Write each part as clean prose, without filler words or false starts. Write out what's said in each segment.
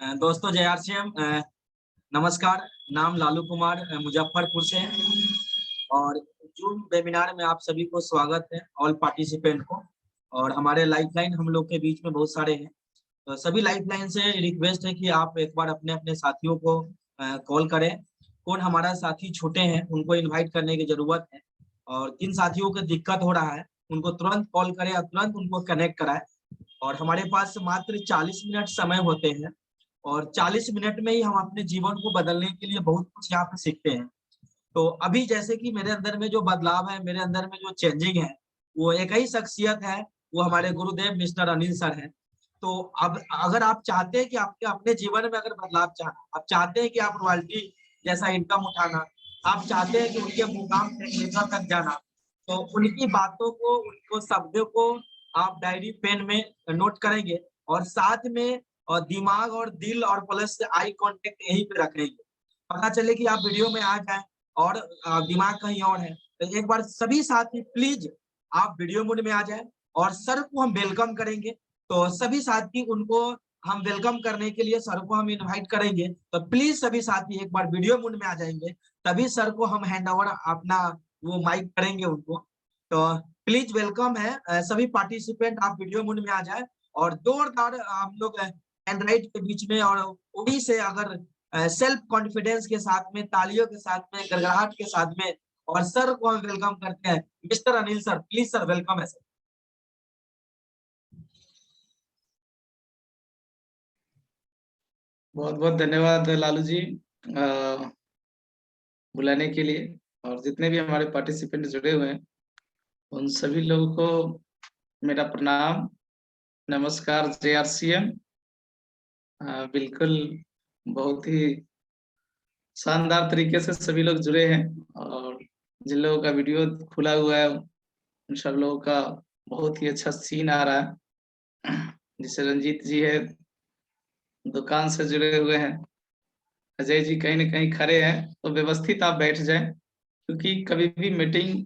दोस्तों जय आरसीएम। नमस्कार। नाम लालू कुमार, मुजफ्फरपुर से है। और जूम वेबिनार में आप सभी को स्वागत है, ऑल पार्टिसिपेंट को। और हमारे लाइफलाइन हम लोग के बीच में बहुत सारे हैं, तो सभी लाइफलाइन से रिक्वेस्ट है कि आप एक बार अपने अपने साथियों को कॉल करें। कौन हमारा साथी छोटे हैं उनको इनवाइट करने की जरूरत है, और किन साथियों को दिक्कत हो रहा है उनको तुरंत कॉल करें और तुरंत उनको कनेक्ट कराएं। और हमारे पास मात्र 40 मिनट समय होते हैं, और 40 मिनट में ही हम अपने जीवन को बदलने के लिए बहुत कुछ यहाँ पे सीखते हैं। तो अभी जैसे कि मेरे अंदर में जो बदलाव है, मेरे अंदर में जो चेंजिंग है, वो एक ही शख्सियत है, वो हमारे गुरुदेव मिस्टर अनिल सर हैं। तो अब अगर आप चाहते हैं कि आपके अपने जीवन में अगर बदलाव चाहना, आप चाहते हैं कि आप रॉयल्टी जैसा इनकम उठाना, आप चाहते हैं कि उनके मुकाम से नेता तक जाना, तो उनकी बातों को, उनको शब्दों को आप डायरी पेन में नोट करेंगे, और साथ में और दिमाग और दिल और प्लस आई कांटेक्ट यहीं पे रखेंगे। पता चले कि आप वीडियो में आ जाए और दिमाग कहीं और है, तो एक बार सभी साथी प्लीज आप वीडियो मोड में आ जाए, और सर को हम वेलकम करेंगे। तो सभी साथी, उनको हम वेलकम करने के लिए सर को हम इनवाइट करेंगे, तो प्लीज सभी साथी एक बार वीडियो मोड में आ जाएंगे, तभी सर को हम हैंड ओवर अपना वो माइक करेंगे उनको। तो प्लीज वेलकम है सभी पार्टिसिपेंट, आप वीडियो मोड में आ जाए। और जोरदार हम लोग एंड्रॉइड के बीच में और वही से अगर सेल्फ कॉन्फिडेंस के साथ में, तालियों के साथ में, गड़गड़ाहट के साथ में, और सर को हम वेलकम करते हैं। Mister Anil sir, please sir, welcome है सर। बहुत बहुत धन्यवाद लालू जी बुलाने के लिए। और जितने भी हमारे पार्टिसिपेंट जुड़े हुए हैं उन सभी लोगों को मेरा प्रणाम, नमस्कार, JRCM। बिल्कुल बहुत ही शानदार तरीके से सभी लोग जुड़े हैं, और जिन लोगों का वीडियो खुला हुआ है उन सब लोगों का बहुत ही अच्छा सीन आ रहा है। जैसे रंजीत जी है, दुकान से जुड़े हुए हैं। अजय जी कहीं न कहीं खड़े हैं, तो व्यवस्थित आप बैठ जाएं, क्योंकि कभी भी मीटिंग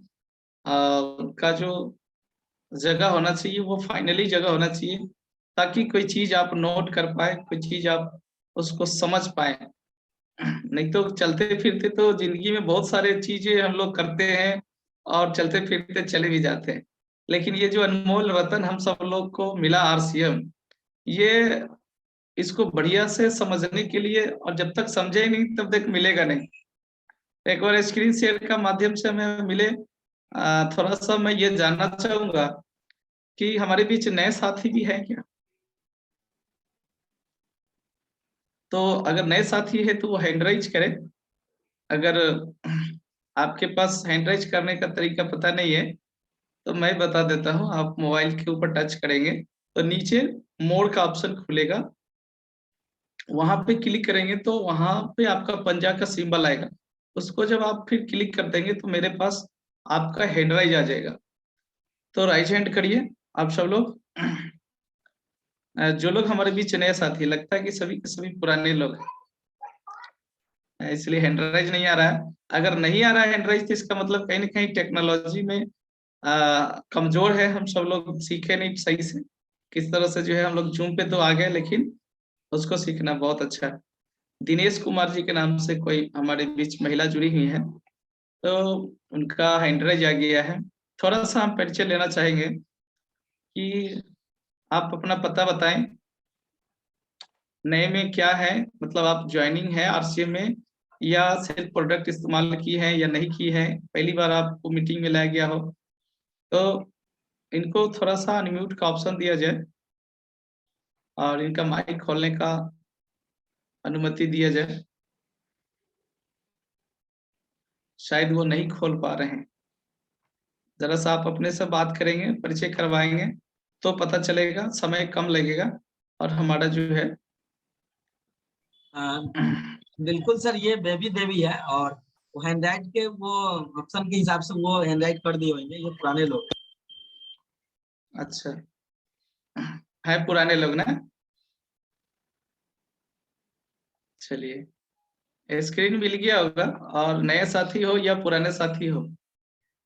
का जो जगह होना चाहिए वो फाइनली जगह होना चाहिए, ताकि कोई चीज आप नोट कर पाए, कोई चीज आप उसको समझ पाए। नहीं तो चलते फिरते तो जिंदगी में बहुत सारे चीजें हम लोग करते हैं और चलते फिरते चले भी जाते हैं, लेकिन ये जो अनमोल रतन हम सब लोग को मिला RCM, ये इसको बढ़िया से समझने के लिए, और जब तक समझे ही नहीं तब तक मिलेगा नहीं। एक बार स्क्रीन शेयर का माध्यम से हमें मिले। थोड़ा सा मैं ये जानना चाहूंगा कि हमारे बीच नए साथी भी हैं क्या? तो अगर नए साथी है तो वो हैंड राइज करें। अगर आपके पास हैंड राइज करने का तरीका पता नहीं है तो मैं बता देता हूँ। आप मोबाइल के ऊपर टच करेंगे तो नीचे मोड का ऑप्शन खुलेगा, वहां पे क्लिक करेंगे तो वहां पे आपका पंजा का सिंबल आएगा। उसको जब आप फिर क्लिक कर देंगे तो मेरे पास आपका हैंड राइज आ जाएगा। तो राइज हैंड करिए आप सब लोग। जो लोग हमारे बीच नए साथी, लगता है कि सभी के सभी पुराने लोग हैं, इसलिए हैंड राइज नहीं आ रहा है। अगर नहीं आ रहा है हैंड राइज तो इसका मतलब कहीं ना कहीं टेक्नोलॉजी में कमजोर है, हम सब लोग सीखे नहीं सही से किस तरह से। जो है हम लोग जूम पे तो आ गए, लेकिन उसको सीखना बहुत अच्छा है। दिनेश कुमार जी के नाम से कोई हमारे बीच महिला जुड़ी हुई है, तो उनका हैंड राइज आ गया है। थोड़ा सा हम परिचय लेना चाहेंगे कि आप अपना पता बताएं, नए में क्या है, मतलब आप ज्वाइनिंग है RCM में, या सेल्फ प्रोडक्ट इस्तेमाल की है या नहीं की है, पहली बार आपको मीटिंग में लाया गया हो। तो इनको थोड़ा सा अनम्यूट का ऑप्शन दिया जाए और इनका माइक खोलने का अनुमति दिया जाए। शायद वो नहीं खोल पा रहे हैं। जरा सा आप अपने से बात करेंगे, परिचय करवाएंगे तो पता चलेगा, समय कम लगेगा और हमारा जो है बिल्कुल सर, ये बेबी देवी है, और वो हैंडराइट के वो ऑप्शन के हिसाब से वो हैंडराइट कर दिए होंगे, ये पुराने लोग। अच्छा है, पुराने लोग ना। चलिए, स्क्रीन मिल गया होगा। और नए साथी हो या पुराने साथी हो,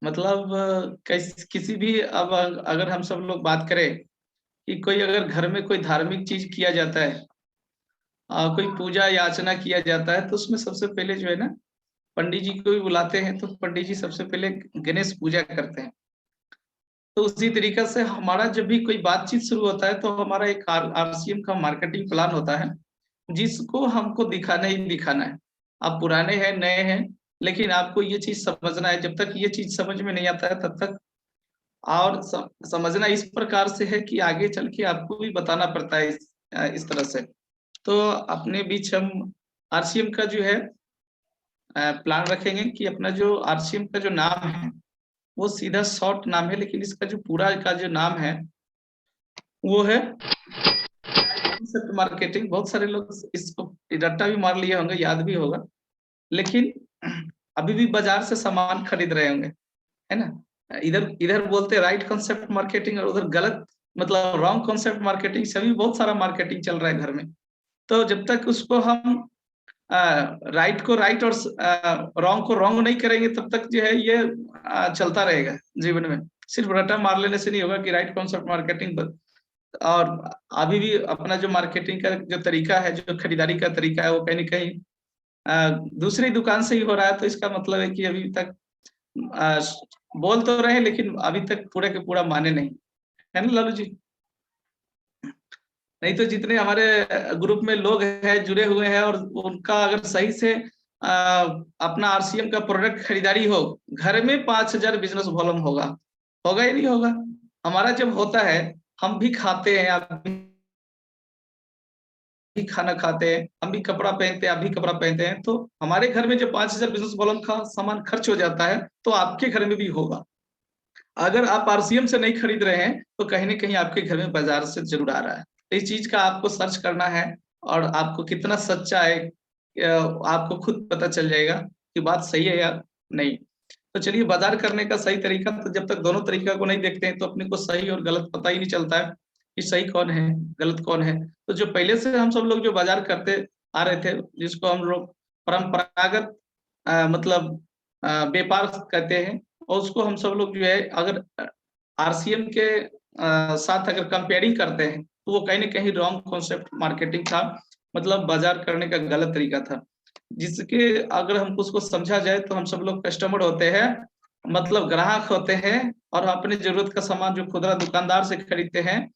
मतलब किसी भी, अब अगर हम सब लोग बात करें कि कोई अगर घर में कोई धार्मिक चीज किया जाता है कोई पूजा याचना किया जाता है तो उसमें सबसे पहले जो है ना पंडित जी को भी बुलाते हैं, तो पंडित जी सबसे पहले गणेश पूजा करते हैं। तो उसी तरीके से हमारा जब भी कोई बातचीत शुरू होता है तो हमारा एक आरसीएम का मार्केटिंग प्लान होता है, जिसको हमको दिखाना ही दिखाना है। आप पुराने हैं नए हैं, लेकिन आपको ये चीज समझना है। जब तक ये चीज समझ में नहीं आता है तब तक, और समझना इस प्रकार से है कि आगे चल के आपको भी बताना पड़ता है इस तरह से। तो अपने बीच हम आरसीएम का जो है प्लान रखेंगे कि अपना जो आरसीएम का जो नाम है वो सीधा शॉर्ट नाम है, लेकिन इसका जो पूरा का जो नाम है वो है मार्केटिंग। बहुत सारे लोग इसको रट्टा भी मार लिए होंगे, याद भी होगा, लेकिन अभी भी बाजार से सामान खरीद रहे होंगे, है ना। इधर इधर बोलते राइट कॉन्सेप्ट मार्केटिंग और उधर गलत मतलब रॉन्ग कॉन्सेप्ट मार्केटिंग। सभी बहुत सारा मार्केटिंग चल रहा है घर में। तो जब तक उसको हम राइट को राइट और रॉन्ग को रॉन्ग नहीं करेंगे तब तक जो है ये चलता रहेगा जीवन में। सिर्फ रट्टा मार लेने से नहीं होगा कि राइट कॉन्सेप्ट मार्केटिंग। और अभी भी अपना जो मार्केटिंग का जो तरीका है, जो खरीदारी का तरीका है, वो कहीं ना कहीं दूसरी दुकान से ही हो रहा है। तो इसका मतलब है कि अभी तक बोल तो रहे लेकिन अभी तक पूरे के पूरा माने नहीं, है ना लालू जी। नहीं तो जितने हमारे ग्रुप में लोग हैं जुड़े हुए हैं और उनका अगर सही से अपना आरसीएम का प्रोडक्ट खरीदारी हो, घर में 5,000 बिजनेस वॉल्यूम होगा। होगा ही नहीं होगा? हमारा जब होता है हम भी खाते हैं, आप भी खाना खाते हैं, हम भी कपड़ा पहनते हैं, आप भी कपड़ा पहनते हैं। तो हमारे घर में जब 5,000 बिजनेस वॉल्यूम का सामान खर्च हो जाता है तो आपके घर में भी होगा। अगर आप आरसीएम से नहीं खरीद रहे हैं तो कहीं ना कहीं आपके घर में बाजार से जरूर आ रहा है। इस चीज का आपको सर्च करना है और आपको कितना सच्चा है आपको खुद पता चल जाएगा कि बात सही है या नहीं। तो चलिए, बाजार करने का सही तरीका, तो जब तक दोनों तरीका को नहीं देखते हैं तो अपने को सही और गलत पता ही नहीं चलता है कि सही कौन है गलत कौन है। तो जो पहले से हम सब लोग जो बाजार करते आ रहे थे, जिसको हम लोग परंपरागत मतलब व्यापार कहते हैं, और उसको हम सब लोग जो है अगर आरसीएम के साथ अगर कंपेयरिंग करते हैं तो वो कहीं ना कहीं रॉन्ग कॉन्सेप्ट मार्केटिंग था, मतलब बाजार करने का गलत तरीका था। जिसके अगर हमको उसको समझा जाए तो हम सब लोग कस्टमर होते हैं, मतलब ग्राहक होते हैं, और अपने जरूरत का सामान जो खुदरा दुकानदार से खरीदते हैं,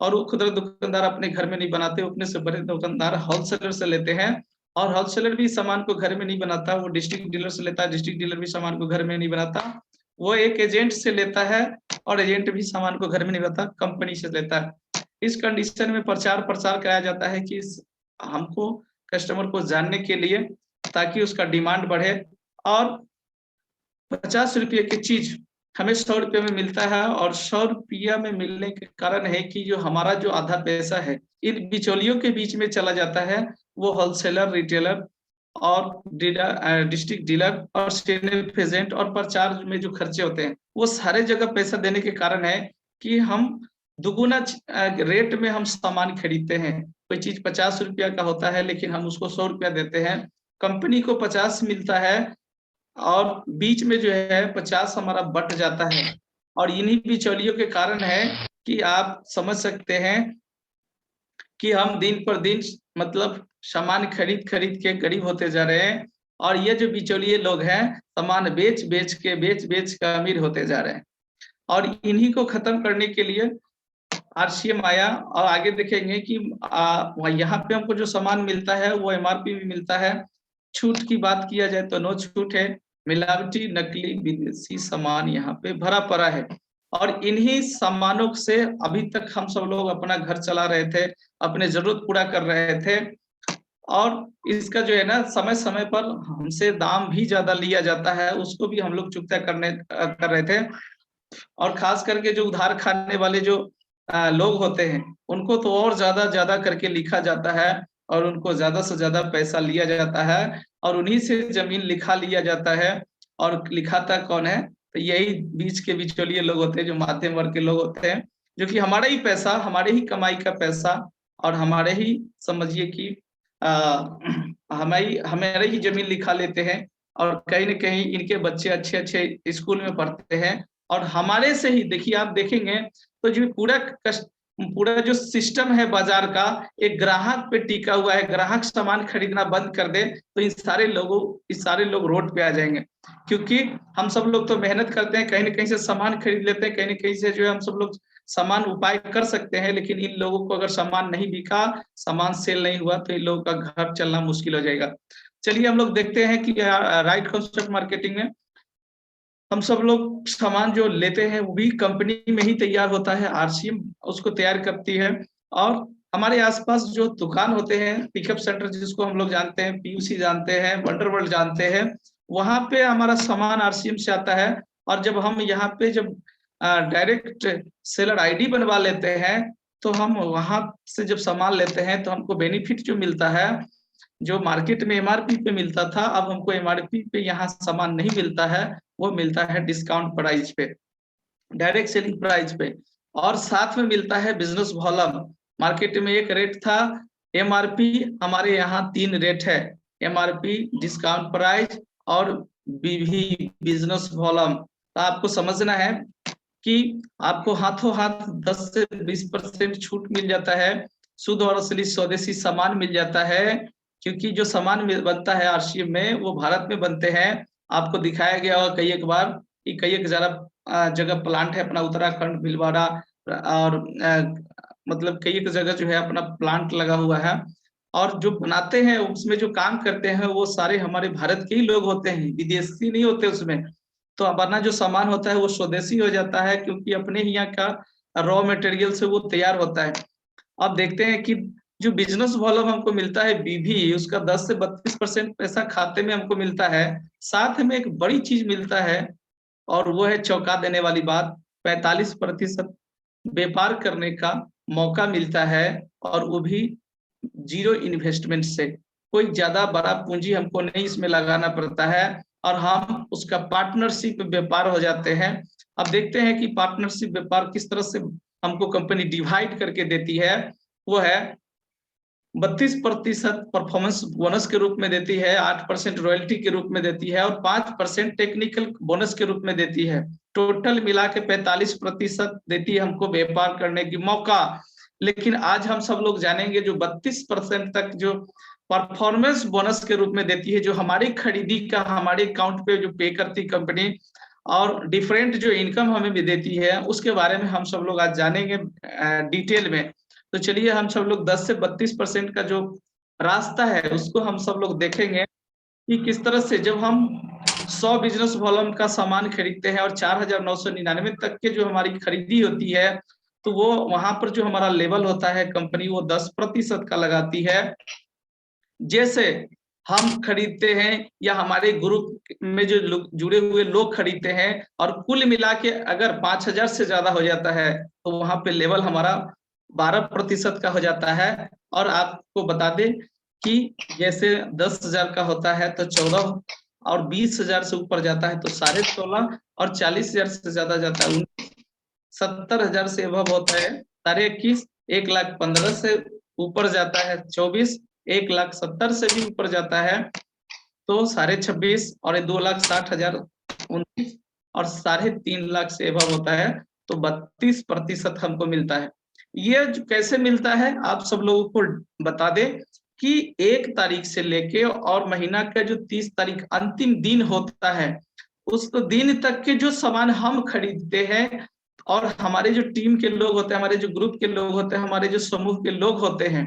और वो खुदरा दुकानदार अपने घर में नहीं बनाते, अपने से बड़े दुकानदार होलसेलर से लेते हैं। और होलसेलर भी सामान को घर में नहीं बनाता, वो डिस्ट्रिक्ट डीलर से लेता है, डिस्ट्रिक्ट डीलर भी सामान को घर में नहीं बनाता, वो एक एजेंट से लेता है, और एजेंट भी सामान को घर में नहीं बनाता, कंपनी से लेता है। इस कंडीशन में प्रचार प्रसार कराया जाता है कि हमको कस्टमर को जानने के लिए, ताकि उसका डिमांड बढ़े। और 50 रुपये की चीज हमें 100 रुपये में मिलता है, और 100 रुपया में मिलने के कारण है कि जो हमारा जो आधा पैसा है इन बिचौलियों के बीच में चला जाता है, वो होलसेलर, रिटेलर और डिस्ट्रिक्ट डीलर और स्टेनर एजेंट और प्रचार में जो खर्चे होते हैं, वो सारे जगह पैसा देने के कारण है कि हम दुगुना रेट में हम सामान खरीदते हैं। कोई चीज 50 रुपया का होता है लेकिन हम उसको 100 रुपया देते हैं, कंपनी को 50 मिलता है, और बीच में जो है 50 हमारा बट जाता है। और इन्हीं बिचौलियों के कारण है कि आप समझ सकते हैं कि हम दिन पर दिन मतलब सामान खरीद खरीद के गरीब होते जा रहे हैं, और ये जो बिचौलिए लोग हैं सामान बेच बेच के अमीर होते जा रहे हैं। और इन्हीं को खत्म करने के लिए आरसीएम आया, और आगे देखेंगे कि यहाँ पे हमको जो सामान मिलता है वो एमआरपी में मिलता है। छूट की बात किया जाए तो नो छूट है, मिलावटी नकली विदेशी सामान यहाँ पे भरा पड़ा है। और इन्हीं सामानों से अभी तक हम सब लोग अपना घर चला रहे थे, अपने जरूरत पूरा कर रहे थे, और इसका जो है ना समय समय पर हमसे दाम भी ज्यादा लिया जाता है, उसको भी हम लोग चुकता कर रहे थे। और खास करके जो उधार खाने वाले जो लोग होते हैं उनको तो और ज्यादा करके लिखा जाता है, और उनको ज्यादा से ज्यादा पैसा लिया जाता है, और उन्हीं से जमीन लिखा लिया जाता है। और लिखाता कौन है? तो यही बीच के बिचौलिए लोग होते हैं, जो मध्यम वर्ग के लोग होते हैं, जो कि हमारा ही पैसा, हमारे ही कमाई का पैसा, और हमारे ही समझिए कि हमारे ही जमीन लिखा लेते हैं। और कहीं ना कहीं इनके बच्चे अच्छे अच्छे स्कूल में पढ़ते हैं, और हमारे से ही देखिए, आप देखेंगे तो जो पूरा पूरा जो सिस्टम है बाजार का एक ग्राहक पे टिका हुआ है। ग्राहक सामान खरीदना बंद कर दे तो इन सारे लोग रोड पे आ जाएंगे, क्योंकि हम सब लोग तो मेहनत करते हैं, कहीं ना कहीं से सामान खरीद लेते हैं, कहीं ना कहीं से जो है हम सब लोग सामान उपाय कर सकते हैं। लेकिन इन लोगों को अगर सामान नहीं बिका, सामान सेल नहीं हुआ, तो इन लोगों का घर चलना मुश्किल हो जाएगा। चलिए हम लोग देखते हैं कि राइट कंसेप्ट मार्केटिंग में हम सब लोग सामान जो लेते हैं वो भी कंपनी में ही तैयार होता है, आरसीएम उसको तैयार करती है। और हमारे आसपास जो दुकान होते हैं, पिकअप सेंटर जिसको हम लोग जानते हैं, पीयूसी जानते हैं, वंडरवर्ल्ड जानते हैं, वहां पे हमारा सामान आरसीएम से आता है। और जब हम यहाँ पे जब डायरेक्ट सेलर आईडी बनवा लेते हैं, तो हम वहां से जब सामान लेते हैं तो हमको बेनिफिट जो मिलता है, जो मार्केट में एमआरपी पे मिलता था, अब हमको एमआरपी पे यहाँ सामान नहीं मिलता है, वो मिलता है डिस्काउंट प्राइस पे, डायरेक्ट सेलिंग प्राइस पे। और साथ में मिलता है बिजनेस वॉल्यूम। मार्केट में एक रेट था एमआरपी, हमारे यहाँ 3 रेट है, एमआरपी, डिस्काउंट प्राइस और बीवी बिजनेस वॉल्यूम। तो आपको समझना है कि आपको हाथों हाथ 10 से 20% छूट मिल जाता है, शुद्ध और असली स्वदेशी सामान मिल जाता है। क्योंकि जो सामान बनता है आरसीएम में वो भारत में बनते हैं। आपको दिखाया गया होगा कई एक बार कि कई एक जगह प्लांट है अपना, उत्तराखंड, भीलवाड़ा और मतलब कई एक जगह जो है अपना प्लांट लगा हुआ है। और जो बनाते हैं उसमें जो काम करते हैं वो सारे हमारे भारत के ही लोग होते हैं, विदेशी नहीं होते उसमें। तो वरना जो सामान होता है वो स्वदेशी हो जाता है, क्योंकि अपने ही यहाँ का रॉ मटेरियल से वो तैयार होता है। अब देखते हैं कि जो बिजनेस वॉल्यूम हमको मिलता है बीवी, उसका 10 से 32% पैसा खाते में हमको मिलता है। साथ में एक बड़ी चीज मिलता है और वो है चौंका देने वाली बात, 45% व्यापार करने का मौका मिलता है, और वो भी जीरो इन्वेस्टमेंट से। कोई ज्यादा बड़ा पूंजी हमको नहीं इसमें लगाना पड़ता है, और हम उसका पार्टनरशिप व्यापार हो जाते हैं। अब देखते हैं कि पार्टनरशिप व्यापार किस तरह से हमको कंपनी डिवाइड करके देती है। वो है 32% परफॉर्मेंस बोनस के रूप में देती है, 8% रॉयल्टी के रूप में देती है और 5% टेक्निकल बोनस के रूप में देती है। टोटल मिला के 45% देती है हमको व्यापार करने की मौका। लेकिन आज हम सब लोग जानेंगे जो 32% तक जो परफॉर्मेंस बोनस के रूप में देती है, जो हमारी खरीदी का हमारे अकाउंट पे जो पे करती कंपनी, और डिफरेंट जो इनकम हमें भी देती है, उसके बारे में हम सब लोग आज जानेंगे डिटेल में। तो चलिए हम सब लोग 10 से 32% का जो रास्ता है उसको हम सब लोग देखेंगे कि किस तरह से जब हम 100 बिजनेस वॉल्यूम का सामान खरीदते हैं और 4,999 तक के जो हमारी खरीदी होती है, तो वो वहां पर जो हमारा लेवल होता है कंपनी वो 10% का लगाती है। जैसे हम खरीदते हैं या हमारे ग्रुप में जो जुड़े हुए लोग खरीदते हैं और कुल मिला के अगर 5,000 से ज्यादा हो जाता है तो वहां पे लेवल हमारा 12% का हो जाता है। और आपको बता दें कि जैसे 10,000 का होता है तो 14, और 20,000 से ऊपर जाता है तो 16.5, और 40,000 से ज्यादा जाता है 70,000 से अबव होता है 21,, 1,15,000 से ऊपर जाता है 24, 1,70,000 से भी ऊपर जाता है तो 26,500, और 2,60,000 29, और 3.5 लाख से अबव होता है तो 32% हमको मिलता है। ये कैसे मिलता है आप सब लोगों को बता दें कि 1 तारीख से लेके और महीना का जो 30 तारीख अंतिम दिन होता है, उस दिन तक के जो सामान हम खरीदते हैं और हमारे जो टीम के लोग होते हैं, हमारे जो ग्रुप के लोग होते हैं, हमारे जो समूह के लोग होते हैं,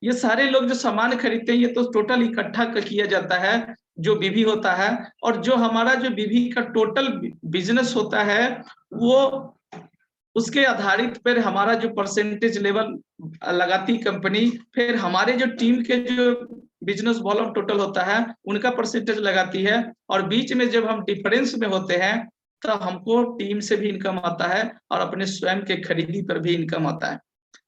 ये सारे लोग जो सामान खरीदते हैं ये तो टोटल इकट्ठा किया जाता है जो बीवी होता है। और जो हमारा जो बीवी का टोटल बिजनेस होता है वो उसके आधारित पर हमारा जो परसेंटेज लेवल लगाती कंपनी, फिर हमारे जो टीम के जो बिजनेस वॉल्यूम टोटल होता है उनका परसेंटेज लगाती है। और बीच में जब हम डिफरेंस में होते हैं तो हमको टीम से भी इनकम आता है और अपने स्वयं के खरीदी पर भी इनकम आता है।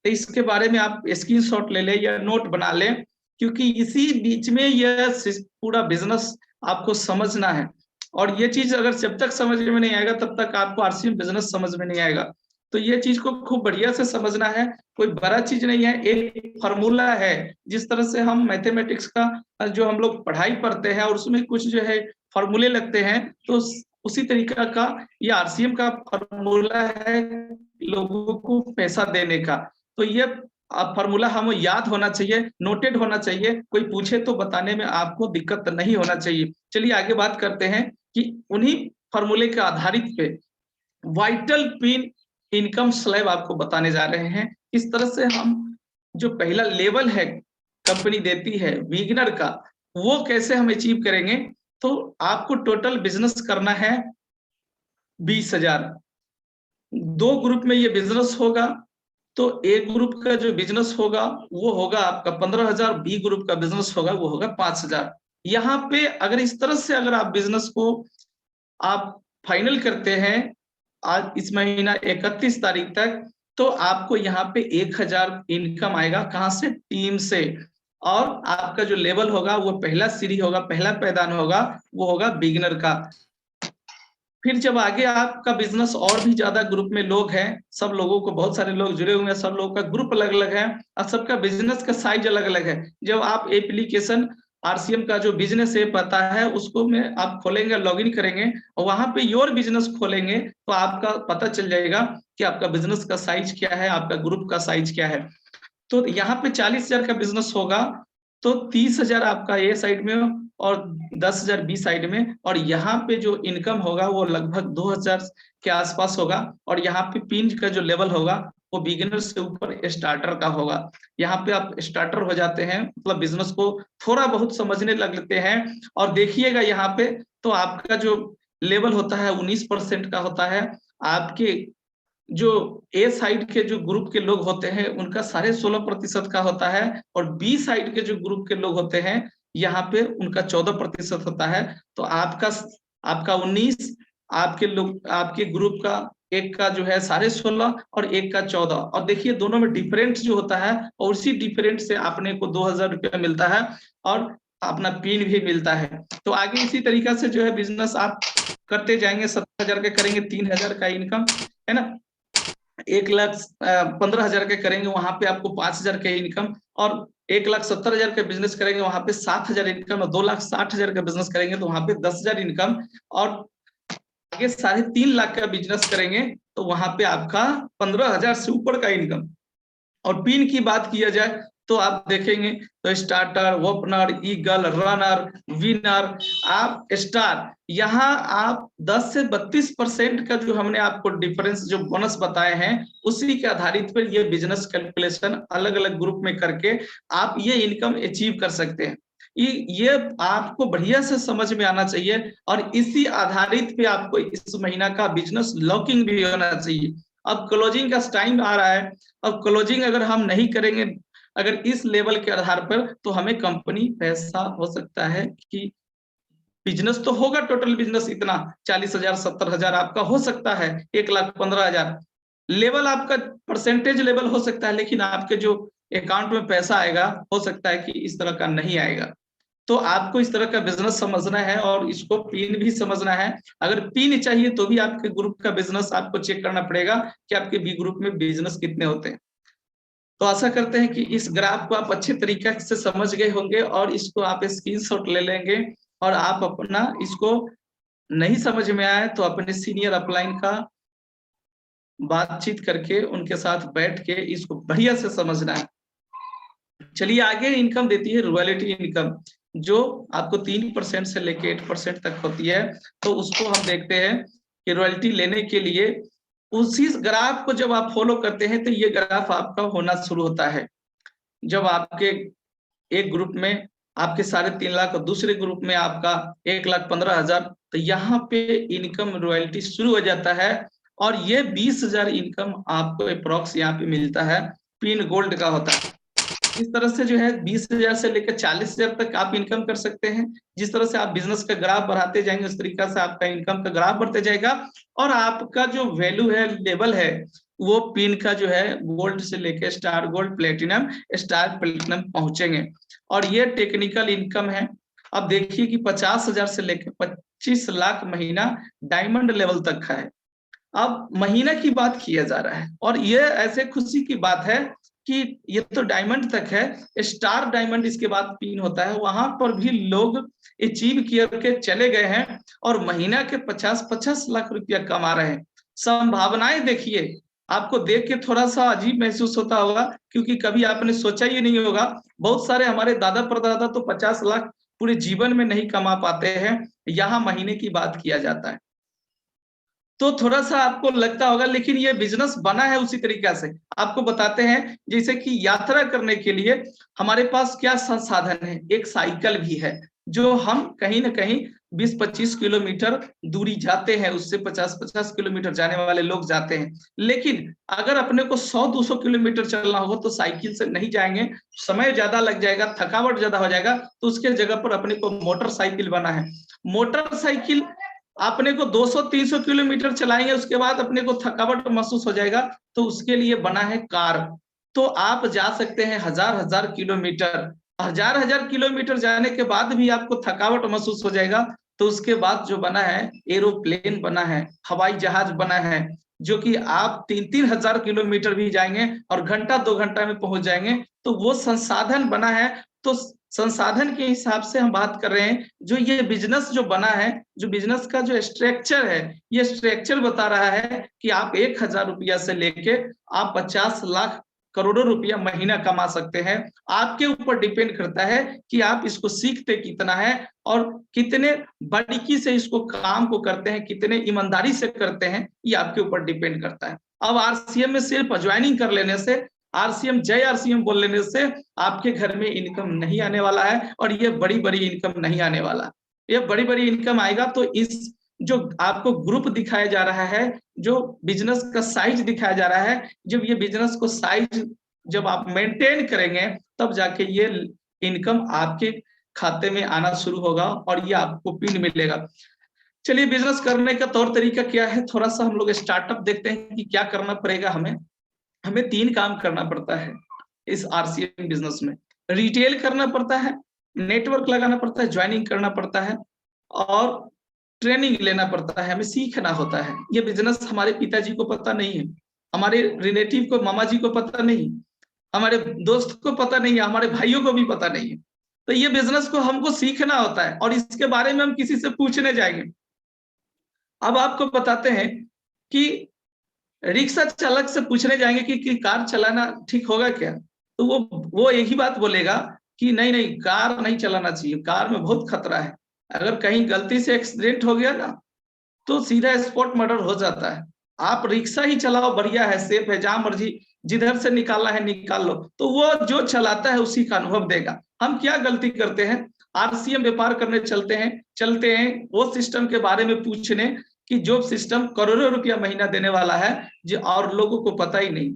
तो इसके बारे में आप स्क्रीनशॉट ले लें या नोट बना लें, क्योंकि इसी बीच में यह पूरा बिजनेस आपको समझना है। और ये चीज अगर जब तक समझ में नहीं आएगा तब तक आपको आरसीएम बिजनेस समझ में नहीं आएगा। तो ये चीज को खूब बढ़िया से समझना है, कोई बड़ा चीज नहीं है, एक फॉर्मूला है। जिस तरह से हम मैथमेटिक्स का जो हम लोग पढ़ाई पढ़ते हैं और उसमें कुछ जो है फॉर्मूले लगते हैं, तो उसी तरीका का ये आरसीएम का फॉर्मूला है लोगों को पैसा देने का। तो ये फॉर्मूला हमें याद होना चाहिए, नोटेड होना चाहिए, कोई पूछे तो बताने में आपको दिक्कत नहीं होना चाहिए। चलिए आगे बात करते हैं कि उन्हीं फॉर्मूले के आधारित पे वाइटल पिन इनकम स्लैब आपको बताने जा रहे हैं। इस तरह से हम जो पहला लेवल है कंपनी देती है बिगिनर का, वो कैसे हम अचीव करेंगे। तो आपको टोटल बिजनेस करना है 20,000। 2 ग्रुप में ये बिजनेस होगा, तो ए ग्रुप का जो बिजनेस होगा वो होगा आपका 15,000, बी ग्रुप का बिजनेस होगा वो होगा 5,000। यहाँ पे अगर इस तरह से अगर आप बिजनेस को आप फाइनल करते हैं आज इस महीना 31 तारीख तक, तो आपको यहाँ पे 1,000 इनकम आएगा। कहाँ से? टीम से। और आपका जो लेवल होगा वो पहला सीढ़ी होगा, पहला पैदान होगा, वो होगा बिगिनर का। फिर जब आगे आपका बिजनेस और भी ज्यादा ग्रुप में लोग हैं, सब लोगों को बहुत सारे लोग जुड़े हुए हैं, सब लोगों का ग्रुप अलग अलग है और सबका बिजनेस का साइज अलग अलग है। जब आप एप्लीकेशन आरसीएम का जो बिजनेस ऐप आता है उसको में आप खोलेंगे, लॉगिन करेंगे और वहां पे योर बिजनेस खोलेंगे तो आपका पता चल जाएगा कि आपका बिजनेस का साइज क्या है, आपका ग्रुप का साइज क्या है। तो यहाँ पे 40,000 का बिजनेस होगा तो 30,000 आपका ए साइड में और 10,000 बी साइड में, और यहाँ पे जो इनकम होगा वो लगभग 2,000 के आसपास होगा। और यहाँ पे पिन का जो लेवल होगा वो बिगिनर से ऊपर स्टार्टर का होगा। यहाँ पे आप स्टार्टर हो जाते हैं, मतलब बिजनेस को थोड़ा बहुत समझने लगते हैं। और देखिएगा यहाँ पे तो आपका जो लेवल होता है 19% का होता है। आपके जो ए साइड के जो ग्रुप के लोग होते हैं उनका 16.5% का होता है, और बी साइड के जो ग्रुप के लोग होते हैं यहाँ पे उनका 14% होता है। तो आपका 19, आपके लोग आपके ग्रुप का एक का जो है 16.5 और एक का 14। और देखिए दोनों में डिफरेंस जो होता है और उसी डिफरेंस से आपने को 2,000 रुपया मिलता है और अपना पिन भी मिलता है। तो आगे इसी तरीका से जो है बिजनेस आप करते जाएंगे, 7,000 का करेंगे 3,000 का इनकम है ना, 1,15,000 के करेंगे वहां पे आपको 5,000 का इनकम, और 1,70,000 का बिजनेस करेंगे वहां पे 7,000 इनकम, और 2,60,000 का बिजनेस करेंगे तो वहां पे 10,000 इनकम, और आगे 3.5 लाख का बिजनेस करेंगे तो वहां पे आपका 15,000 से ऊपर का इनकम। और पिन की बात किया जाए तो आप देखेंगे तो starter, opener, eagle, runner, winner, आप स्टार, यहाँ आप 10 से 32% का जो हमने आपको डिफरेंस जो बोनस बताए हैं उसी के आधारित पर ये बिजनेस कैलकुलेशन अलग अलग ग्रुप में करके आप ये इनकम अचीव कर सकते हैं। ये आपको बढ़िया से समझ में आना चाहिए और इसी आधारित पे आपको इस महीना का बिजनेस लॉकिंग भी होना चाहिए। अब क्लोजिंग का टाइम आ रहा है, अब क्लोजिंग अगर हम नहीं करेंगे अगर इस लेवल के आधार पर तो हमें कंपनी पैसा हो सकता है कि बिजनेस तो होगा, टोटल बिजनेस इतना 40,000 70,000 आपका हो सकता है, 1,15,000 लेवल आपका परसेंटेज लेवल हो सकता है, लेकिन आपके जो अकाउंट में पैसा आएगा हो सकता है कि इस तरह का नहीं आएगा। तो आपको इस तरह का बिजनेस समझना है और इसको पिन भी समझना है। अगर पिन चाहिए तो भी आपके ग्रुप का बिजनेस आपको चेक करना पड़ेगा कि आपके बी ग्रुप में बिजनेस कितने होते हैं। तो आशा करते हैं कि इस ग्राफ को आप अच्छे तरीके से समझ गए होंगे और इसको आप स्क्रीनशॉट ले लेंगे और आप अपना इसको नहीं समझ में आए तो अपने सीनियर अपलाइन का बातचीत करके उनके साथ बैठ के इसको बढ़िया से समझना है। चलिए आगे इनकम देती है रॉयल्टी इनकम, जो आपको 3% से लेके 8% तक होती है। तो उसको हम देखते हैं कि रॉयल्टी लेने के लिए उसी ग्राफ को जब आप फॉलो करते हैं तो ये ग्राफ आपका होना शुरू होता है। जब आपके एक ग्रुप में आपके 3.5 लाख और दूसरे ग्रुप में आपका 1,15,000, तो यहाँ पे इनकम रॉयल्टी शुरू हो जाता है और ये 20,000 इनकम आपको अप्रोक्स यहाँ पे मिलता है, पिन गोल्ड का होता है। इस तरह से जो है 20,000 से लेकर 40,000 तक आप इनकम कर सकते हैं। जिस तरह से आप बिजनेस का ग्राफ बढ़ाते जाएंगे उस तरीका से आपका इनकम का ग्राफ बढ़ते जाएगा और आपका जो वैल्यू है, लेवल है, वो पिन का जो है गोल्ड से लेकर star gold, platinum, star platinum पहुंचेंगे। और ये टेक्निकल इनकम है। अब देखिए कि 50,000 से लेकर 25 लाख महीना डायमंड लेवल तक का है। अब महीना की बात किया जा रहा है और ये ऐसे खुशी की बात है कि ये तो डायमंड तक है, स्टार डायमंड इसके बाद पिन होता है, वहां पर भी लोग अचीव करके चले गए हैं और महीना के 50-50 लाख रुपया कमा रहे हैं। संभावनाएं देखिए आपको देख के थोड़ा सा अजीब महसूस होता होगा, क्योंकि कभी आपने सोचा ही नहीं होगा। बहुत सारे हमारे दादा परदादा तो 50 लाख पूरे जीवन में नहीं कमा पाते हैं, यहाँ महीने की बात किया जाता है। तो थोड़ा सा आपको लगता होगा, लेकिन ये बिजनेस बना है उसी तरीका से। आपको बताते हैं, जैसे कि यात्रा करने के लिए हमारे पास क्या संसाधन है। एक साइकिल भी है, जो हम कहीं ना कहीं 20-25 किलोमीटर दूरी जाते हैं, उससे 50-50 किलोमीटर जाने वाले लोग जाते हैं। लेकिन अगर अपने को 100-200 किलोमीटर चलना होगा तो साइकिल से नहीं जाएंगे, समय ज्यादा लग जाएगा, थकावट ज्यादा हो जाएगा। तो उसके जगह पर अपने को मोटरसाइकिल बना है। मोटरसाइकिल अपने को 200-300 किलोमीटर चलाएंगे, उसके बाद अपने को थकावट महसूस हो जाएगा, तो उसके लिए बना है कार। तो आप जा सकते हैं हजार किलोमीटर, हजार किलोमीटर जाने के बाद भी आपको थकावट महसूस हो जाएगा। तो उसके बाद जो बना है एरोप्लेन बना है, हवाई जहाज बना है, जो कि आप 3-3 हजार किलोमीटर भी जाएंगे और घंटा 2 घंटा में पहुंच जाएंगे। तो वो संसाधन बना है। तो संसाधन के हिसाब से हम बात कर रहे हैं, जो ये बिजनेस जो बना है, जो बिजनेस का जो स्ट्रक्चर है, ये स्ट्रक्चर बता रहा है कि आप 1,000 रुपया से लेके आप 50 लाख करोड़ों रुपया महीना कमा सकते हैं। आपके ऊपर डिपेंड करता है कि आप इसको सीखते कितना है और कितने बारीकी से इसको काम को करते हैं, कितने ईमानदारी से करते हैं, ये आपके ऊपर डिपेंड करता है। अब आरसीएम में सिर्फ ज्वाइनिंग कर लेने से, आरसीएम जय आरसीएम बोल लेने से आपके घर में इनकम नहीं आने वाला है, और ये बड़ी बड़ी इनकम नहीं आने वाला। ये बड़ी बड़ी इनकम आएगा तो इस जो आपको ग्रुप दिखाया जा रहा है, जो बिजनेस का साइज दिखाया जा रहा है, जब ये बिजनेस को साइज जब आप मेंटेन करेंगे, तब जाके ये इनकम आपके खाते में आना शुरू होगा और ये आपको पिन मिलेगा। चलिए, बिजनेस करने का तौर तरीका क्या है, थोड़ा सा हम लोग स्टार्टअप देखते हैं कि क्या करना पड़ेगा हमें। हमें 3 काम करना पड़ता है इस आरसीएम बिजनेस में। रिटेल करना पड़ता है, नेटवर्क लगाना पड़ता है, ज्वाइनिंग करना पड़ता है, और ट्रेनिंग लेना पड़ता है, हमें सीखना होता है। ये बिजनेस हमारे पिताजी को पता नहीं है, हमारे रिलेटिव को, मामा जी को पता नहीं, हमारे दोस्त को पता नहीं है, हमारे भाइयों को भी पता नहीं है। तो ये बिजनेस को हमको सीखना होता है और इसके बारे में हम किसी से पूछने जाएंगे। अब आपको बताते हैं कि रिक्शा चालक से पूछने जाएंगे कि कार चलाना ठीक होगा क्या, तो वो यही बात बोलेगा कि नहीं नहीं, कार नहीं चलाना चाहिए, कार में बहुत खतरा है। अगर कहीं गलती से एक्सीडेंट हो गया ना, तो सीधा स्पॉट मर्डर हो जाता है। आप रिक्शा ही चलाओ, बढ़िया है, सेफ है, जहां मर्जी जिधर से निकालना है निकाल लो। तो वो जो चलाता है उसी का अनुभव देगा। हम क्या गलती करते हैं, आरसीएम व्यापार करने चलते हैं वो सिस्टम के बारे में पूछने कि जो सिस्टम करोड़ों रुपया महीना देने वाला है, जो और लोगों को पता ही नहीं।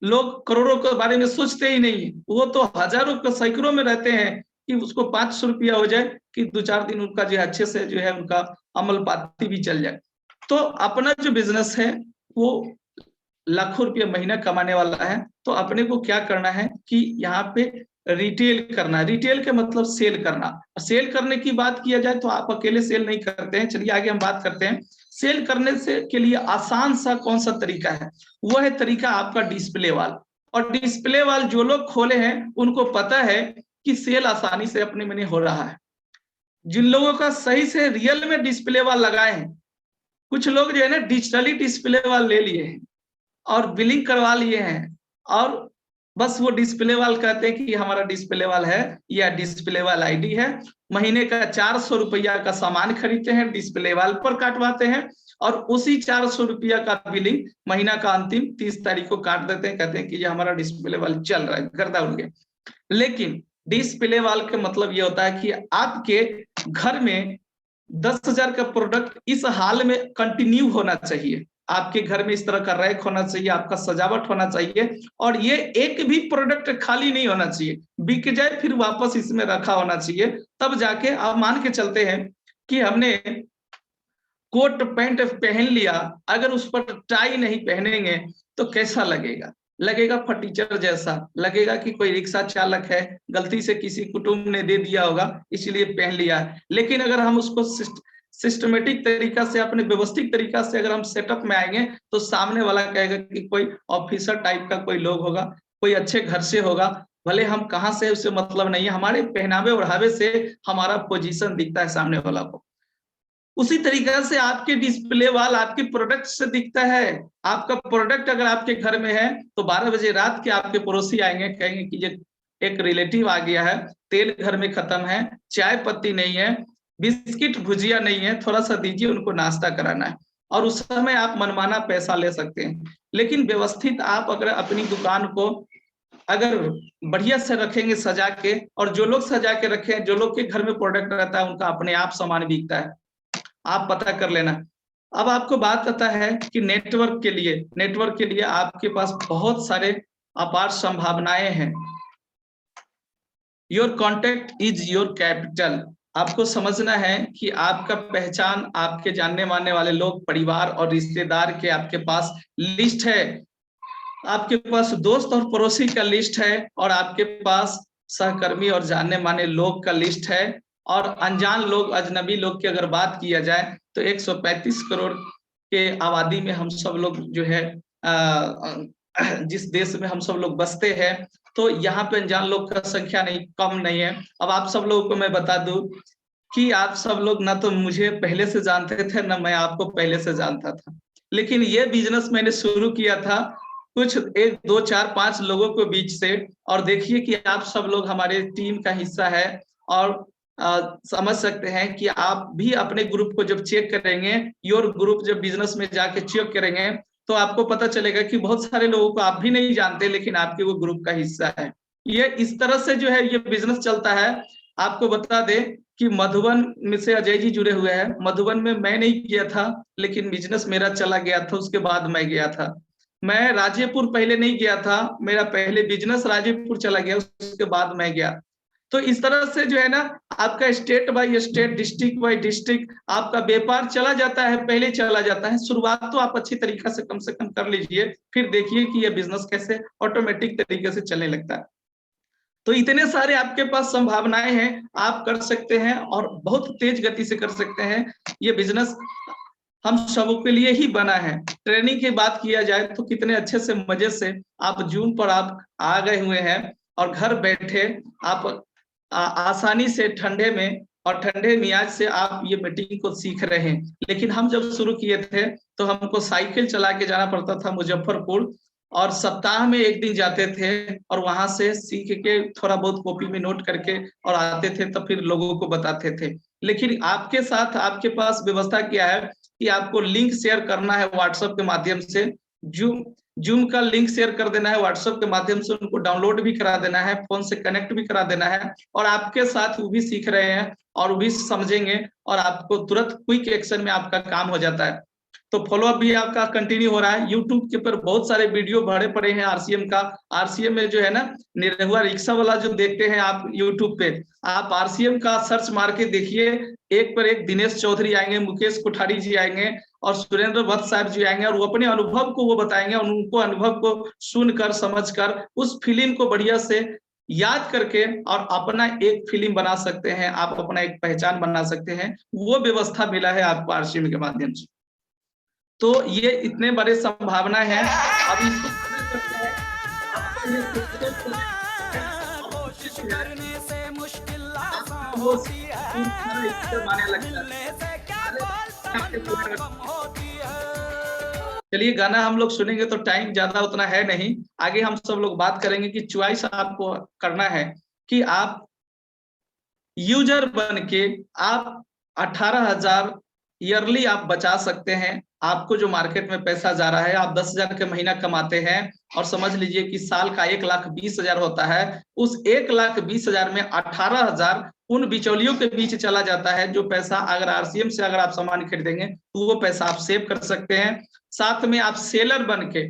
लोग करोड़ों के बारे में सोचते ही नहीं, वो तो हजारों के सैकड़ों में रहते हैं कि उसको 500 रुपया हो जाए कि 2-4 दिन उनका जो अच्छे से जो है उनका अमल पाती भी चल जाए। तो अपना जो बिजनेस है वो लाखों रुपया महीना कमाने वाला है। तो अपने को क्या करना है कि यहाँ पे रिटेल करना है। रिटेल के मतलब सेल करना। सेल करने की बात किया जाए तो आप अकेले सेल नहीं करते हैं। चलिए आगे हम बात करते हैं। सेल करने से के लिए आसान सा कौन सा तरीका है, वो है तरीका आपका डिस्प्ले वाल। और डिस्प्ले वाल जो लोग खोले हैं उनको पता है कि सेल आसानी से अपने में हो रहा है। जिन लोगों का सही से रियल में डिस्प्ले वाल लगाए हैं, कुछ लोग जो है ना डिजिटली डिस्प्ले वाल ले लिए हैं और बिलिंग करवा लिए हैं, और बस वो डिस्प्ले वाल कहते हैं कि हमारा डिस्प्ले वाल है या डिस्प्ले वाल आईडी है। महीने का 400 रुपया का सामान खरीदते हैं, डिस्प्ले वाल पर काटवाते हैं, और उसी 400 रुपया का बिलिंग महीना का अंतिम 30 तारीख को काट देते हैं। कहते हैं कि ये हमारा डिस्प्ले वाल चल रहा है, गर्दा उड़ गया। लेकिन डिस्प्ले वाल का मतलब ये होता है कि आपके घर में 10,000 का प्रोडक्ट इस हाल में कंटिन्यू होना चाहिए। आपके घर में इस तरह का रैक होना चाहिए, आपका सजावट होना चाहिए, और ये एक भी प्रोडक्ट खाली नहीं होना चाहिए, बिक जाए फिर वापस इसमें रखा होना चाहिए। तब जाके आप मान के चलते हैं कि हमने कोट पैंट पहन लिया, अगर उस पर टाई नहीं पहनेंगे तो कैसा लगेगा, लगेगा फटीचर जैसा, लगेगा कि कोई रिक्शा चालक है, गलती से किसी कुटुंब ने दे दिया होगा इसलिए पहन लिया है। लेकिन अगर हम उसको सिस्टमेटिक तरीका से, अपने व्यवस्थित तरीका से अगर हम सेटअप में आएंगे, तो सामने वाला कहेगा कि कोई ऑफिसर टाइप का कोई लोग होगा, कोई अच्छे घर से होगा, भले हम कहाँ से, उससे मतलब नहीं है, हमारे पहनावे ओढ़ावे से हमारा पोजीशन दिखता है सामने वाला को। उसी तरीके से आपके डिस्प्ले वाल आपके प्रोडक्ट से दिखता है। आपका प्रोडक्ट अगर आपके घर में है तो 12 बजे रात के आपके पड़ोसी आएंगे, कहेंगे कि ये एक रिलेटिव आ गया है, तेल घर में खत्म है, चाय पत्ती नहीं है, बिस्किट भुजिया नहीं है, थोड़ा सा दीजिए, उनको नाश्ता कराना है। और उस समय आप मनमाना पैसा ले सकते हैं। लेकिन व्यवस्थित आप अगर अपनी दुकान को अगर बढ़िया से रखेंगे सजा के, और जो लोग सजा के रखे, जो लोग के घर में प्रोडक्ट रहता है उनका अपने आप सामान बिकता है, आप पता कर लेना। अब आपको बात आता है कि नेटवर्क के लिए आपके पास बहुत सारे अपार संभावनाएं हैं। Your contact is your capital. आपको समझना है कि आपका पहचान, आपके जानने मानने वाले लोग, परिवार और रिश्तेदार के आपके पास लिस्ट है, आपके पास दोस्त और पड़ोसी का लिस्ट है, और आपके पास सहकर्मी और जानने माने लोग का लिस्ट है। और अनजान लोग, अजनबी लोग की अगर बात किया जाए तो 135 करोड़ के आबादी में हम सब लोग जो है जिस देश में हम सब लोग बसते हैं, तो यहाँ पे अनजान लोग का संख्या नहीं कम नहीं है। अब आप सब लोगों को मैं बता दूं कि आप सब लोग ना तो मुझे पहले से जानते थे, ना मैं आपको पहले से जानता था, लेकिन ये बिजनेस मैंने शुरू किया था कुछ 1 2 4 5 लोगों के बीच से। और देखिए कि आप सब लोग हमारे टीम का हिस्सा है। और समझ सकते हैं कि आप भी अपने ग्रुप को जब चेक करेंगे, योर ग्रुप जब बिजनेस में जाके चेक करेंगे, तो आपको पता चलेगा कि बहुत सारे लोगों को आप भी नहीं जानते, लेकिन आपके वो ग्रुप का हिस्सा है। ये इस तरह से जो है ये बिजनेस चलता है। आपको बता दें कि मधुबन में से अजय जी जुड़े हुए हैं। मधुबन में मैं नहीं किया था, लेकिन बिजनेस मेरा चला गया था, उसके बाद मैं गया था। मैं राजेपुर पहले नहीं गया था, मेरा पहले बिजनेस राजेपुर चला गया, उसके बाद मैं गया। तो इस तरह से जो है ना, आपका state by state, district by district आपका व्यापार चला जाता है, पहले चला जाता है। शुरुआत तो आप अच्छी तरीका से कम कर लीजिए, फिर देखिए कि ये बिजनेस कैसे ऑटोमेटिक तरीके से चलने लगता है। तो इतने सारे आपके पास संभावनाएं हैं, आप कर सकते हैं और बहुत तेज गति से कर सकते हैं। ये बिजनेस हम सबों के लिए ही बना है। ट्रेनिंग की बात किया जाए तो कितने अच्छे से मजे से आप जूम पर आप आ गए हुए हैं, और घर बैठे आप आसानी से ठंडे में और ठंडे मियाज से आप ये मीटिंग को सीख रहे हैं। लेकिन हम जब शुरू किए थे तो हमको साइकिल चला के जाना पड़ता था मुजफ्फरपुर, और सप्ताह में 1 दिन जाते थे, और वहां से सीख के थोड़ा बहुत कॉपी में नोट करके और आते थे, तब फिर लोगों को बताते थे। लेकिन आपके साथ आपके पास व्यवस्था क्या है कि आपको लिंक शेयर करना है व्हाट्सएप के माध्यम से, जूम का लिंक शेयर कर देना है व्हाट्सएप के माध्यम से, उनको डाउनलोड भी करा देना है, फोन से कनेक्ट भी करा देना है, और आपके साथ वो भी सीख रहे हैं और वो भी समझेंगे, और आपको तुरंत क्विक एक्शन में आपका काम हो जाता है। तो फॉलोअप भी आपका कंटिन्यू हो रहा है। यूट्यूब के ऊपर बहुत सारे वीडियो भरे पड़े हैं आरसीएम का। आरसीएम में जो है ना, निरहुआ रिक्शा वाला जो देखते हैं आप यूट्यूब पे, आप आरसीएम का सर्च मार के देखिए, एक पर एक दिनेश चौधरी आएंगे, मुकेश कोठारी जी आएंगे, और सुरेंद्र भट्ट साहब जी आएंगे, और वो अपने अनुभव को वो बताएंगे, और उनको अनुभव को सुनकर समझकर उस फिल्म को बढ़िया से याद करके और अपना एक फिल्म बना सकते हैं, आप अपना एक पहचान बना सकते हैं। वो व्यवस्था मिला है आपको आरसीएम के माध्यम से। तो ये इतने बड़े संभावना है। अब इसको कोशिश करने से मुश्किल होती है, चलिए गाना हम लोग सुनेंगे, तो टाइम ज्यादा उतना है नहीं। आगे हम सब लोग बात करेंगे कि चॉइस आपको करना है कि आप यूजर बन के आप 18,000 ईयरली आप बचा सकते हैं। आपको जो मार्केट में पैसा जा रहा है, आप 10,000 के महीना कमाते हैं, और समझ लीजिए कि साल का 1,20,000 होता है। उस 1,20,000 में 18,000 उन बिचौलियों के बीच चला जाता है। जो पैसा अगर आरसीएम से अगर आप सामान खरीदेंगे तो वो पैसा आप सेव कर सकते हैं। साथ में आप सेलर बन के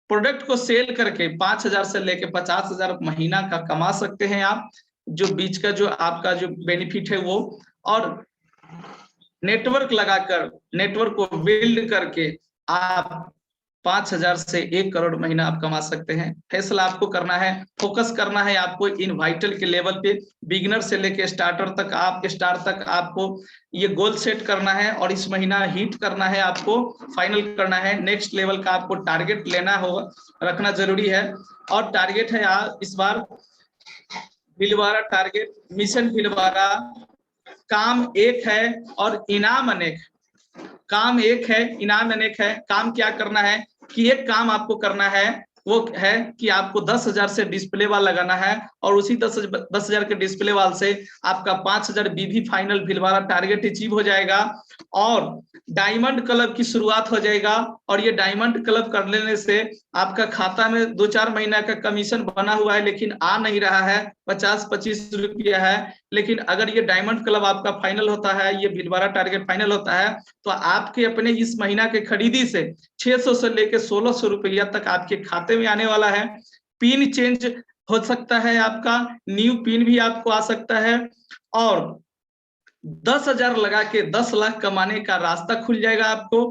प्रोडक्ट को सेल करके 5,000 से लेके 50,000 महीना का कमा सकते हैं आप। जो बीच का जो आपका जो बेनिफिट है वो, और नेटवर्क लगाकर, नेटवर्क को बिल्ड करके आप 5,000 से 1 करोड़ महीना आप कमा सकते हैं। फैसला आपको करना है, फोकस करना है आपको इन वाइटल के लेवल पे, बिगिनर से लेके स्टार्टर तक, आप स्टार तक आपको ये गोल सेट करना है, और इस महीना हिट करना है, आपको फाइनल करना है। नेक्स्ट लेवल का आपको टारगेट लेना होगा, रखना जरूरी है। और टारगेट है इस बार भीलवाड़ा टारगेट, मिशन भीलवाड़ा काम एक है और इनाम अनेक। काम एक है, इनाम अनेक है। काम क्या करना है कि एक काम आपको करना है, वो है कि आपको 10,000 से डिस्प्ले वाल लगाना है और उसी 10,000 के डिस्प्ले वाल से आपका 5,000 बीवी फाइनल भीलवाड़ा टारगेट अचीव हो जाएगा और डायमंड क्लब की शुरुआत हो जाएगा। और ये डायमंड क्लब कर लेने से आपका खाता में 2-4 महीना का कमीशन बना हुआ है, लेकिन आ नहीं रहा है, 50-25 रुपया है। लेकिन अगर ये डायमंड क्लब आपका फाइनल होता है, ये भीलवाड़ा टारगेट फाइनल होता है, तो आपके अपने इस महीना के खरीदी से 600 से लेकर 1600 रुपया तक आपके खाते में आने वाला है। पिन चेंज हो सकता है, आपका न्यू पिन भी आपको आ सकता है और 10,000 लगा के 10 लाख कमाने का रास्ता खुल जाएगा आपको।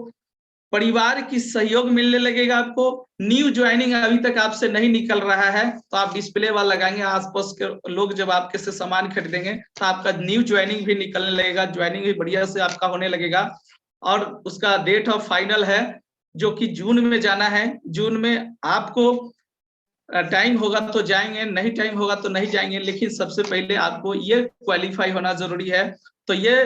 परिवार की सहयोग मिलने लगेगा आपको। न्यू ज्वाइनिंग अभी तक आपसे नहीं निकल रहा है तो आप डिस्प्ले वाला लगाएंगे, आसपास के लोग जब आपके से सामान खरीदेंगे तो आपका न्यू ज्वाइनिंग भी निकलने लगेगा, ज्वाइनिंग भी बढ़िया से आपका होने लगेगा। और उसका डेट ऑफ फाइनल है जो कि जून में जाना है। जून में आपको टाइम होगा तो जाएंगे, नहीं टाइम होगा तो नहीं जाएंगे, लेकिन सबसे पहले आपको ये क्वालिफाई होना जरूरी है। तो ये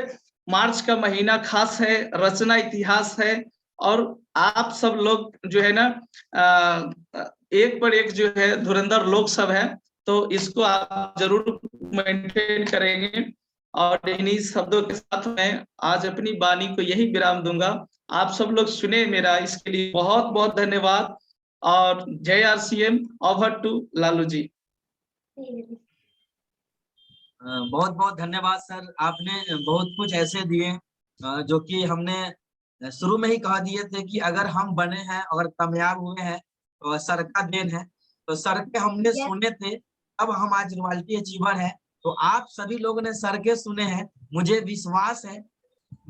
मार्च का महीना खास है, रचना इतिहास है और आप सब लोग जो है ना एक पर एक जो है धुरंधर लोग सब है, तो इसको आप जरूर मेंटेन करेंगे। और इन्हीं शब्दों के साथ मैं आज अपनी वाणी को यही विराम दूंगा। आप सब लोग सुने मेरा, इसके लिए बहुत बहुत धन्यवाद और जय RCM. Over to Lalu ji. बहुत बहुत धन्यवाद सर, आपने बहुत कुछ ऐसे दिए जो कि हमने शुरू में ही कह दिए थे कि अगर हम बने हैं, अगर कामयाब हुए हैं तो सर का देन है। तो सर के हमने सुने थे, अब हम आज रॉयल्टी अचीवर है। तो आप सभी लोगों ने सर के सुने हैं, मुझे विश्वास है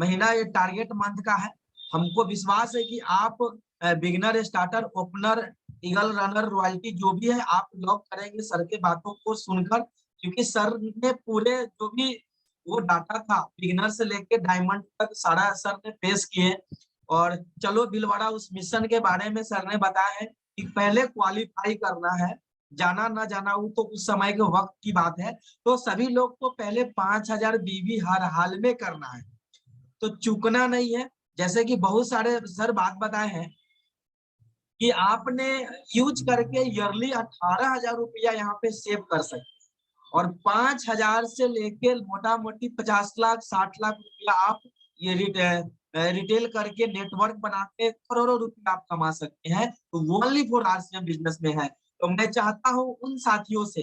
महीना ये टारगेट मंथ का है, हमको विश्वास है कि आप beginner, starter, opener, eagle runner, royalty जो भी है आप लॉक करेंगे सर के बातों को सुनकर। क्योंकि सर ने पूरे जो भी वो डाटा था बिगिनर से लेके डायमंड तक सारा सर ने पेश किए। और चलो भीलवाड़ा उस मिशन के बारे में सर ने बताया है कि पहले क्वालिफाई करना है, जाना ना जाना वो तो उस समय के वक्त की बात है। तो सभी लोग को पहले 5,000 बीवी हर हाल में करना है, तो चूकना नहीं है। जैसे कि बहुत सारे सर बात बताए हैं कि आपने यूज करके ईयरली 18,000 रुपया यहाँ पे सेव कर सकते और 5,000 से लेके मोटा मोटी 50 लाख 60 लाख रुपया आप ये रिटेल करके नेटवर्क बना के करोड़ों रुपया आप कमा सकते हैं। तो ओनली फॉर आरसीएम बिजनेस में है। तो मैं चाहता हूँ उन साथियों से,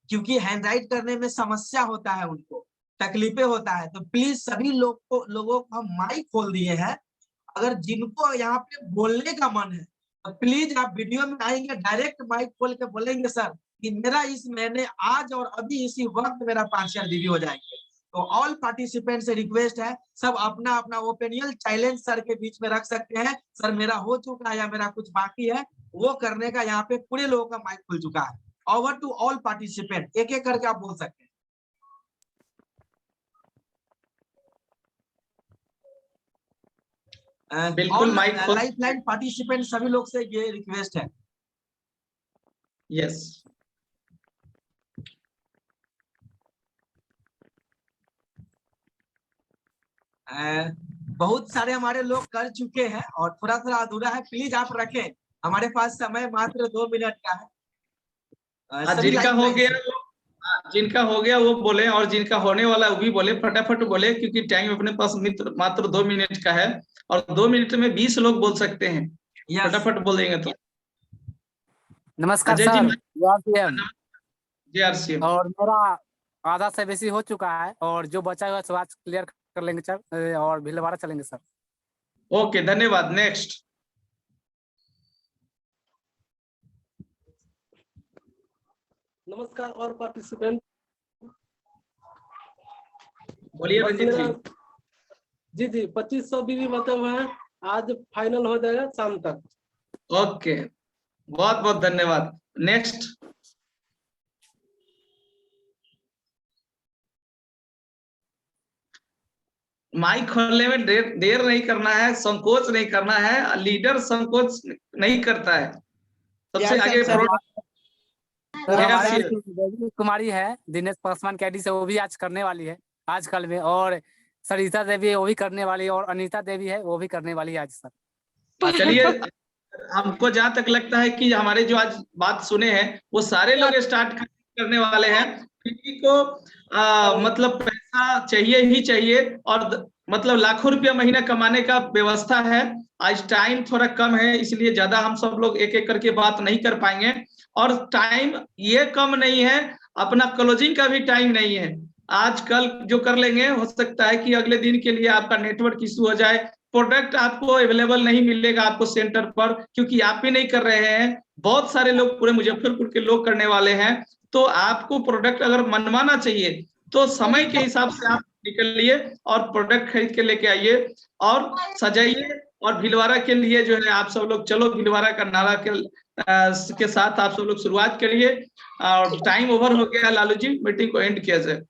क्योंकि हैंड राइट करने में समस्या होता है, उनको तकलीफें होता है, तो प्लीज सभी लोगों को हम माइक खोल दिए हैं। अगर जिनको यहाँ पे बोलने का मन है तो प्लीज आप वीडियो में आएंगे, डायरेक्ट माइक खोल के बोलेंगे सर कि मेरा इस महीने आज और अभी इसी वक्त मेरा 5,000 बीवी हो जाएंगे। तो ऑल पार्टिसिपेंट से रिक्वेस्ट है, सब अपना अपना ओपिनियन चैलेंज सर के बीच में रख सकते हैं। सर मेरा हो चुका है या मेरा कुछ बाकी है, वो करने का यहाँ पे पूरे लोगों का माइक खुल चुका है। ओवर टू ऑल पार्टिसिपेंट, एक एक करके आप बोल सकते हैं। बिल्कुल माइक खोल। लाइफलाइन पार्टिसिपेंट सभी लोग से ये रिक्वेस्ट है। यस बहुत सारे हमारे लोग कर चुके हैं और थोड़ा थोड़ा अधूरा है, प्लीज आप रखें, हमारे पास समय मात्र 2 मिनट का है। जिनका हो गया वो बोले और जिनका होने वाला वो भी बोले, फटाफट बोले क्योंकि टाइम अपने पास मात्र 2 मिनट का है और 2 मिनट में 20 लोग बोल सकते हैं। फटाफट बोल देंगे तो। नमस्कार अजय जी, सर, जय आरसीएम। और मेरा आधा से बेसी हो चुका है और जो बचा हुआ सब आज क्लियर कर लेंगे सर और भीलवाड़ा चलेंगे सर। ओके धन्यवाद। नेक्स्ट नमस्कार और पार्टिसिपेंट बोलिए रंजीत जी। जी 2500 बीवी मतलब है, आज फाइनल हो जाएगा शाम तक। ओके बहुत बहुत धन्यवाद। नेक्स्ट माइक खोलने में देर नहीं करना है, संकोच नहीं करना है। लीडर संकोच नहीं करता है। सबसे आगे कुमारी है दिनेश पासवान कैडी से, वो भी आज करने वाली है। आजकल में। और सरिता देवी है वो भी करने वाली है, और अनीता देवी है वो भी करने वाली है आज सर। चलिए, हमको जहां तक लगता है कि हमारे जो आज बात सुने हैं वो सारे लोग स्टार्ट करने वाले हैं। किसी को मतलब पैसा चाहिए ही चाहिए, और मतलब लाखों रुपया महीना कमाने का व्यवस्था है। आज टाइम थोड़ा कम है, इसलिए ज्यादा हम सब लोग एक एक करके बात नहीं कर पाएंगे। और टाइम ये कम नहीं है, अपना क्लोजिंग का भी टाइम नहीं है। आज कल जो कर लेंगे, हो सकता है कि अगले दिन के लिए आपका नेटवर्क इशू हो जाए, प्रोडक्ट आपको अवेलेबल नहीं मिलेगा आपको सेंटर पर, क्योंकि आप भी नहीं कर रहे हैं, बहुत सारे लोग पूरे मुजफ्फरपुर के लोग करने वाले हैं। तो आपको प्रोडक्ट अगर मनवाना चाहिए तो समय के हिसाब से आप निकलिए और प्रोडक्ट खरीद के लेके आइए और सजाइए। और भीलवाड़ा के लिए जो है आप सब लोग चलो भीलवाड़ा का नारा के साथ आप सब लोग शुरुआत करिए। और टाइम ओवर हो गया लालू जी, मीटिंग को एंड किया जाए।